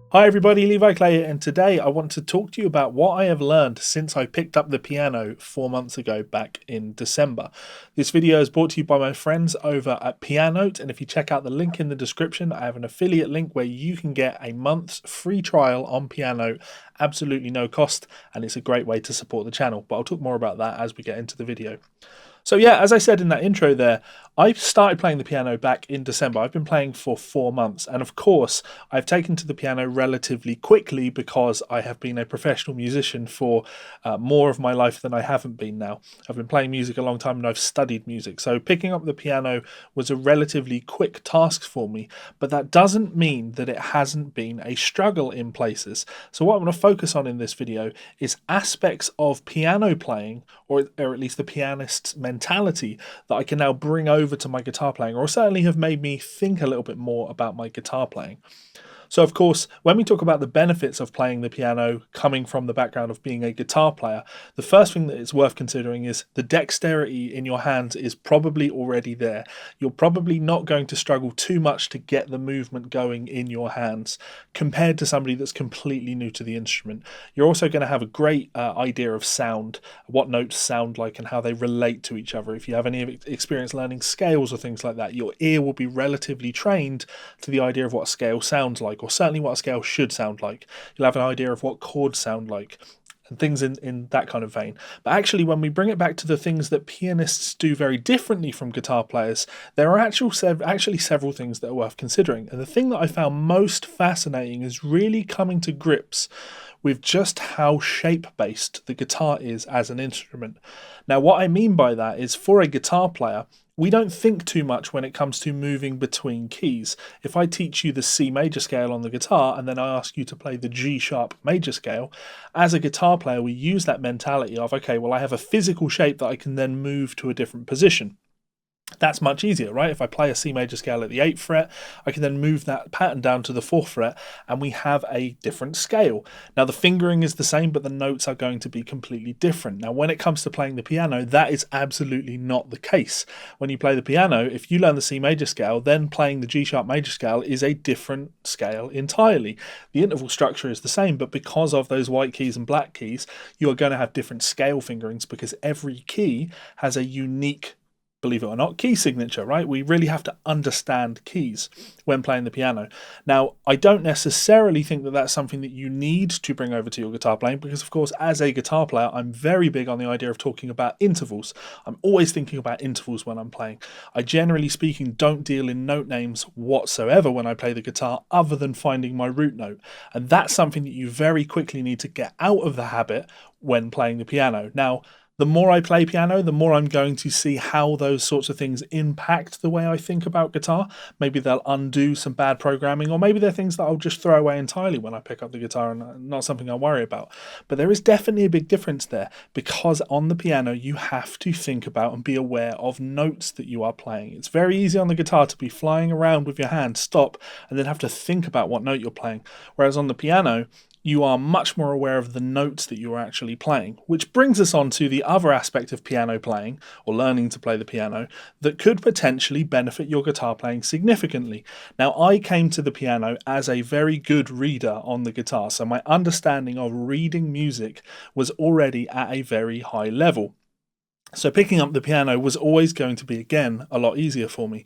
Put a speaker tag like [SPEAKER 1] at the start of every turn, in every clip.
[SPEAKER 1] Hi everybody, Levi here, and today I want to talk to you about what I have learned since I picked up the piano 4 months ago back in December. This video is brought to you by my friends over at Pianote, and if you check out the link in the description, I have an affiliate link where you can get a month's free trial on Pianote, absolutely no cost, and it's a great way to support the channel, but I'll talk more about that as we get into the video. So yeah, as I said in that intro there, I started playing the piano back in December. I've been playing for 4 months, and of course I've taken to the piano relatively quickly because I have been a professional musician for more of my life than I haven't been now. I've been playing music a long time and I've studied music, so picking up the piano was a relatively quick task for me, but that doesn't mean that it hasn't been a struggle in places. So what I'm going to focus on in this video is aspects of piano playing, or at least the pianist's mentality, that I can now bring over to my guitar playing, or certainly have made me think a little bit more about my guitar playing. So of course, when we talk about the benefits of playing the piano coming from the background of being a guitar player, the first thing that is worth considering is the dexterity in your hands is probably already there. You're probably not going to struggle too much to get the movement going in your hands compared to somebody that's completely new to the instrument. You're also going to have a great idea of sound, what notes sound like and how they relate to each other. If you have any experience learning scales or things like that, your ear will be relatively trained to the idea of what a scale sounds like, or certainly what a scale should sound like. You'll have an idea of what chords sound like and things in that kind of vein. But actually, when we bring it back to the things that pianists do very differently from guitar players, there are actually several things that are worth considering. And the thing that I found most fascinating is really coming to grips with just how shape-based the guitar is as an instrument. Now, what I mean by that is, for a guitar player, we don't think too much when it comes to moving between keys. If I teach you the C major scale on the guitar and then I ask you to play the G sharp major scale, as a guitar player we use that mentality of, okay, well I have a physical shape that I can then move to a different position. That's much easier, right? If I play a C major scale at the 8th fret, I can then move that pattern down to the 4th fret and we have a different scale. Now the fingering is the same, but the notes are going to be completely different. Now when it comes to playing the piano, that is absolutely not the case. When you play the piano, if you learn the C major scale, then playing the G sharp major scale is a different scale entirely. The interval structure is the same, but because of those white keys and black keys, you are going to have different scale fingerings because every key has a unique, believe it or not, key signature, right? We really have to understand keys when playing the piano. Now, I don't necessarily think that that's something that you need to bring over to your guitar playing because, of course, as a guitar player, I'm very big on the idea of talking about intervals. I'm always thinking about intervals when I'm playing. I, generally speaking, don't deal in note names whatsoever when I play the guitar other than finding my root note. And that's something that you very quickly need to get out of the habit when playing the piano. Now, the more I play piano, the more I'm going to see how those sorts of things impact the way I think about guitar. Maybe they'll undo some bad programming, or maybe they're things that I'll just throw away entirely when I pick up the guitar and not something I worry about. But there is definitely a big difference there because on the piano you have to think about and be aware of notes that you are playing. It's very easy on the guitar to be flying around with your hand, stop, and then have to think about what note you're playing. Whereas on the piano, you are much more aware of the notes that you are actually playing, which brings us on to the other aspect of piano playing, or learning to play the piano, that could potentially benefit your guitar playing significantly. Now, I came to the piano as a very good reader on the guitar, so my understanding of reading music was already at a very high level. So picking up the piano was always going to be, again, a lot easier for me.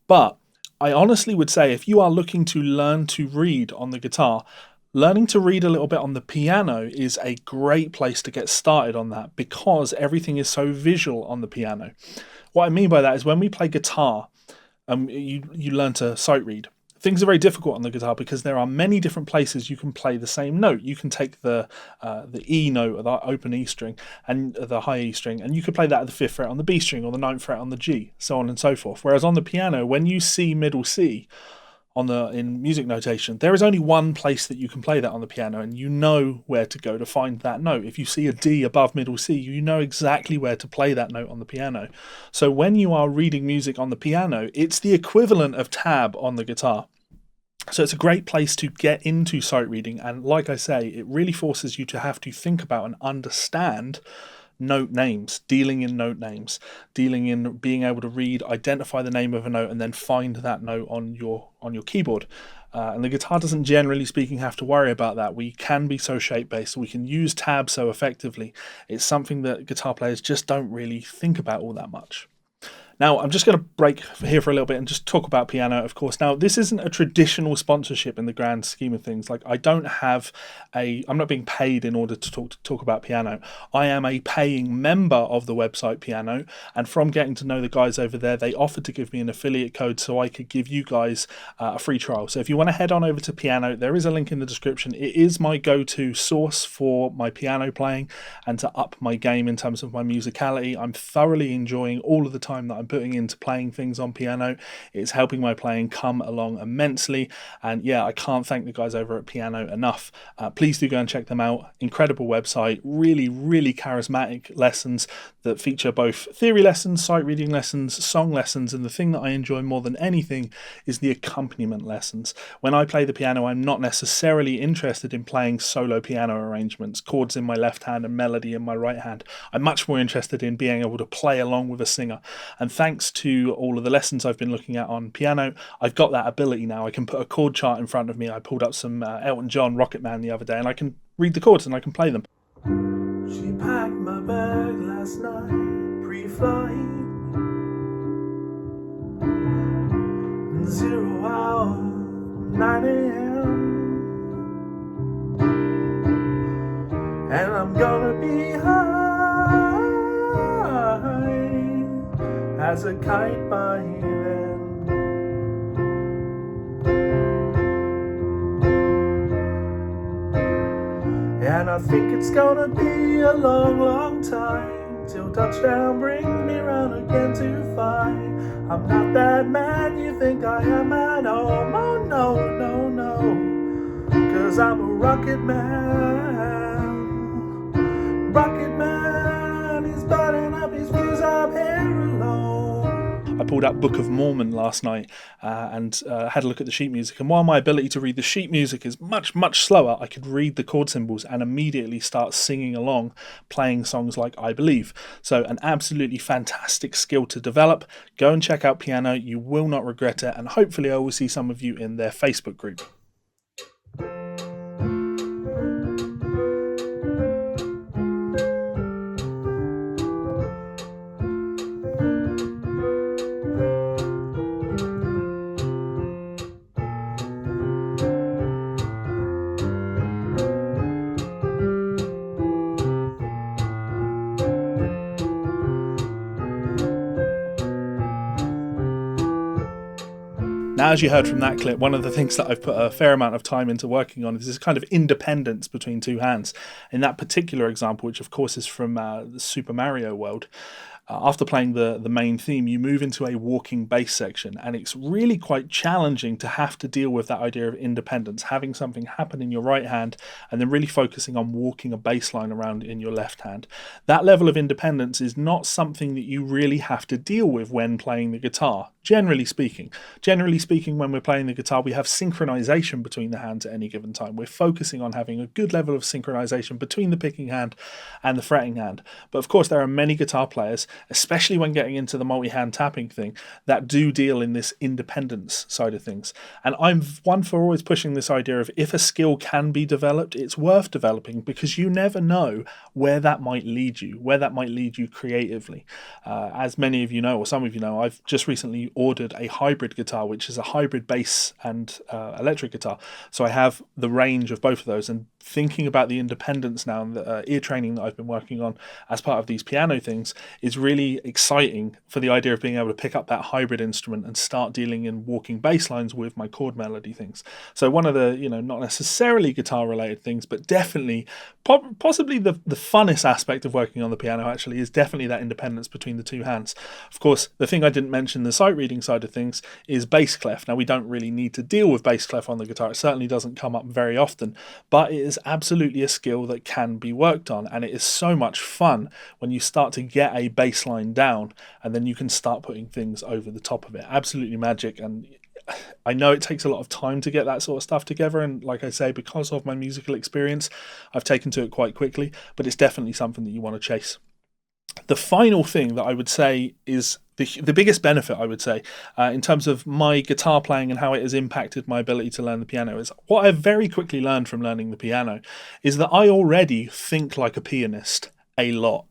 [SPEAKER 1] But I honestly would say if you are looking to learn to read on the guitar, learning to read a little bit on the piano is a great place to get started on that because everything is so visual on the piano. What I mean by that is when we play guitar, you learn to sight read. things are very difficult on the guitar because there are many different places you can play the same note. You can take the E note, or the open E string, and the high E string, and you could play that at the 5th fret on the B string, or the 9th fret on the G, so on and so forth. Whereas on the piano, when you see middle C in music notation, there is only one place that you can play that on the piano, and you know where to go to find that note. If you see a D above middle C, you know exactly where to play that note on the piano. So when you are reading music on the piano, it's the equivalent of tab on the guitar. So it's a great place to get into sight reading, and like I say, it really forces you to have to think about and understand note names, dealing in note names, dealing in being able to read, identify the name of a note, and then find that note on your keyboard. And the guitar doesn't, generally speaking, have to worry about that. We can be so shape-based, we can use tabs so effectively. It's something that guitar players just don't really think about all that much. Now, I'm just going to break here for a little bit and just talk about piano, of course. Now, this isn't a traditional sponsorship in the grand scheme of things. Like, I'm not being paid in order to talk about piano. I am a paying member of the website Piano, and from getting to know the guys over there, they offered to give me an affiliate code so I could give you guys a free trial. So if you want to head on over to Piano, there is a link in the description. It is my go-to source for my piano playing and to up my game in terms of my musicality. I'm thoroughly enjoying all of the time that I'm putting into playing things on piano. It's helping my playing come along immensely, and yeah, I can't thank the guys over at Piano enough. Please do go and check them out. Incredible website, really charismatic lessons that feature both theory lessons, sight reading lessons, song lessons, and the thing that I enjoy more than anything is the accompaniment lessons. When I play the piano, I'm not necessarily interested in playing solo piano arrangements, chords in my left hand and melody in my right hand. I'm much more interested in being able to play along with a singer, and thanks to all of the lessons I've been looking at on piano, I've got that ability now. I can put a chord chart in front of me. I pulled up some Elton John Rocket Man the other day, and I can read the chords and I can play them.
[SPEAKER 2] She packed my bag last night, pre-flight, 0 hour, 9 a.m. And I'm gonna be high as a kite by then. And I think it's gonna be a long time till touchdown brings me round again to find I'm not that man you think I am at home. Oh no, 'cause I'm a rocket man. Rocket man, he's burning up his fuse up here alone.
[SPEAKER 1] I pulled out Book of Mormon last night and had a look at the sheet music, and while my ability to read the sheet music is much slower, I could read the chord symbols and immediately start singing along, playing songs like I Believe. So an absolutely fantastic skill to develop. Go and check out Piano, you will not regret it, and hopefully I will see some of you in their Facebook group. Now, as you heard from that clip, one of the things that I've put a fair amount of time into working on is this kind of independence between two hands. In that particular example, which of course is from the Super Mario World, after playing the main theme, you move into a walking bass section, and it's really quite challenging to have to deal with that idea of independence, having something happen in your right hand and then really focusing on walking a bass line around in your left hand. That level of independence is not something that you really have to deal with when playing the guitar, generally speaking. Generally speaking, when we're playing the guitar, we have synchronization between the hands at any given time. We're focusing on having a good level of synchronization between the picking hand and the fretting hand. But of course, there are many guitar players, especially when getting into the multi-hand tapping thing, that do deal in this independence side of things. And I'm one for always pushing this idea of if a skill can be developed, it's worth developing, because you never know where that might lead you, creatively. As many of you know, or some of you know, I've just recently ordered a hybrid guitar, which is a hybrid bass and electric guitar. So I have the range of both of those, and thinking about the independence now and the ear training that I've been working on as part of these piano things is really exciting for the idea of being able to pick up that hybrid instrument and start dealing in walking bass lines with my chord melody things. So one of the, not necessarily guitar related things, but definitely possibly the funnest aspect of working on the piano actually is definitely that independence between the two hands. Of course, the thing I didn't mention, the sight reading side of things, is bass clef. Now, we don't really need to deal with bass clef on the guitar. It certainly doesn't come up very often, but it is absolutely a skill that can be worked on, and it is so much fun when you start to get a bass line down and then you can start putting things over the top of it. Absolutely magic. And I know it takes a lot of time to get that sort of stuff together, and like I say, because of my musical experience, I've taken to it quite quickly, but it's definitely something that you want to chase. The final thing that I would say is the biggest benefit, I would say, in terms of my guitar playing and how it has impacted my ability to learn the piano, is what I've very quickly learned from learning the piano is that I already think like a pianist a lot.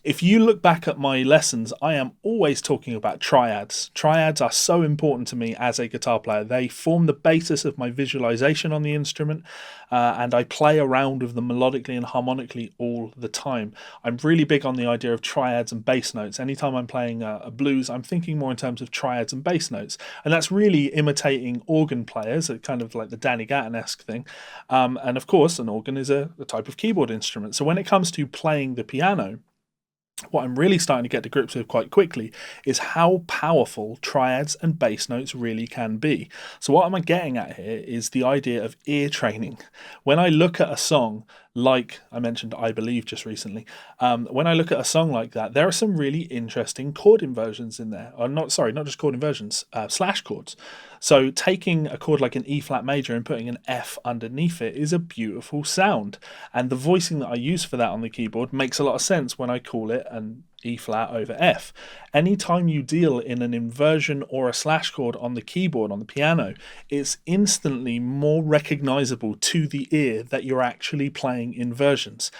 [SPEAKER 1] If you look back at my lessons, I am always talking about triads. Triads are so important to me as a guitar player. They form the basis of my visualization on the instrument, and I play around with them melodically and harmonically all the time. I'm really big on the idea of triads and bass notes. Anytime I'm playing a blues, I'm thinking more in terms of triads and bass notes. And that's really imitating organ players, kind of like the Danny Gatton-esque thing. And of course, an organ is a type of keyboard instrument. So when it comes to playing the piano, what I'm really starting to get to grips with quite quickly is how powerful triads and bass notes really can be. So what am I getting at here is the idea of ear training. When I look at a song, like I mentioned I Believe just recently, when I look at a song like that, there are some really interesting chord inversions in there. Or not just chord inversions, slash chords. So taking a chord like an E flat major and putting an F underneath it is a beautiful sound. And the voicing that I use for that on the keyboard makes a lot of sense when I call it an E flat over F. Anytime you deal in an inversion or a slash chord on the keyboard, on the piano, it's instantly more recognizable to the ear that you're actually playing inversions.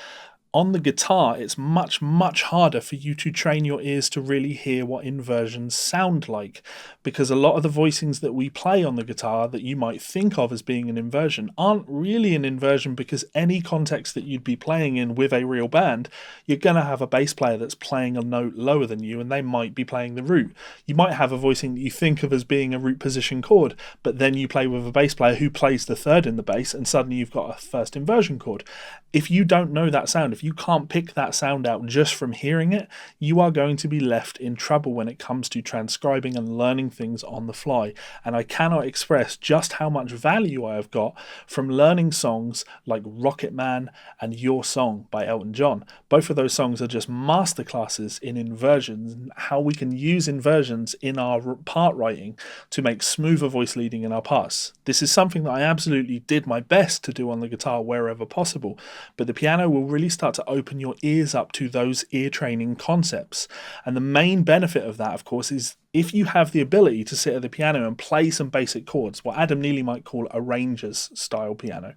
[SPEAKER 1] On the guitar, it's much, much harder for you to train your ears to really hear what inversions sound like, because a lot of the voicings that we play on the guitar that you might think of as being an inversion aren't really an inversion, because any context that you'd be playing in with a real band, you're going to have a bass player that's playing a note lower than you, and they might be playing the root. You might have a voicing that you think of as being a root position chord, but then you play with a bass player who plays the third in the bass, and suddenly you've got a first inversion chord. If you don't know that sound, if you can't pick that sound out just from hearing it, you are going to be left in trouble when it comes to transcribing and learning things on the fly. And I cannot express just how much value I have got from learning songs like Rocket Man and Your Song by Elton John. Both of those songs are just masterclasses in inversions and how we can use inversions in our part writing to make smoother voice leading in our parts. This is something that I absolutely did my best to do on the guitar wherever possible. But the piano will really start to open your ears up to those ear training concepts. And the main benefit of that, of course, is if you have the ability to sit at the piano and play some basic chords, what Adam Neely might call a ranger's style piano.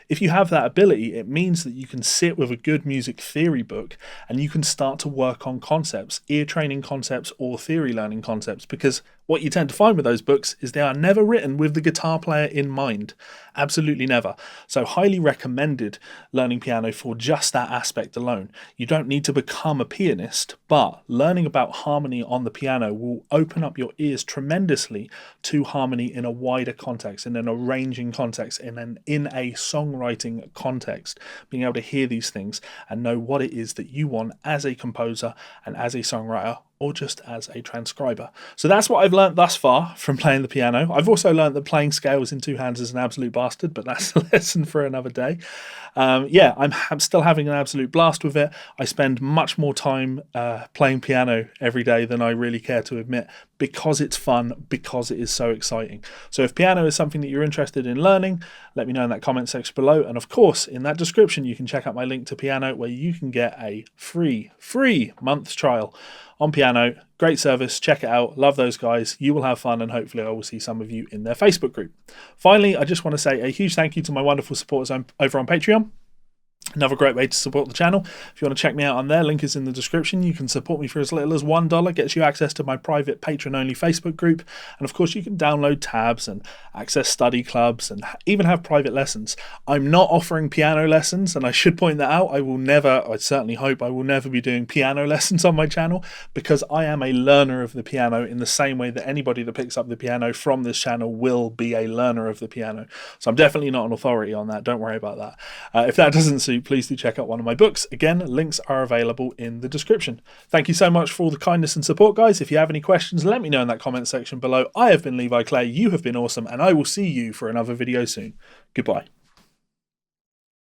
[SPEAKER 1] If you have that ability, it means that you can sit with a good music theory book and you can start to work on concepts, ear training concepts or theory learning concepts, because what you tend to find with those books is they are never written with the guitar player in mind. Absolutely never. So highly recommended learning piano for just that aspect alone. You don't need to become a pianist, but learning about harmony on the piano will open up your ears tremendously to harmony in a wider context, in an arranging context, in a songwriting context. Being able to hear these things and know what it is that you want as a composer and as a songwriter, or just as a transcriber. So that's what I've learned thus far from playing the piano. I've also learned that playing scales in two hands is an absolute bastard, but that's a lesson for another day. I'm still having an absolute blast with it. I spend much more time playing piano every day than I really care to admit, because it's fun, because it is so exciting. So if piano is something that you're interested in learning, let me know in that comment section below. And of course, in that description, you can check out my link to piano, where you can get a free month's trial on piano. Great service. Check it out. Love those guys. You will have fun, and hopefully I will see some of you in their Facebook group. Finally, I just want to say a huge thank you to my wonderful supporters over on Patreon. Another great way to support the channel. If you want to check me out on there, link is in the description. You can support me for as little as $1, gets you access to my private patron-only Facebook group. And of course, you can download tabs and access study clubs and even have private lessons. I'm not offering piano lessons, and I should point that out. I certainly hope I will never be doing piano lessons on my channel, because I am a learner of the piano in the same way that anybody that picks up the piano from this channel will be a learner of the piano. So I'm definitely not an authority on that. Don't worry about that. If that doesn't suit, please do check out one of my books. Again, links are available in the description. Thank you so much for all the kindness and support, guys. If you have any questions, let me know in that comment section below. I have been Levi Clay, you have been awesome, and I will see you for another video soon. Goodbye.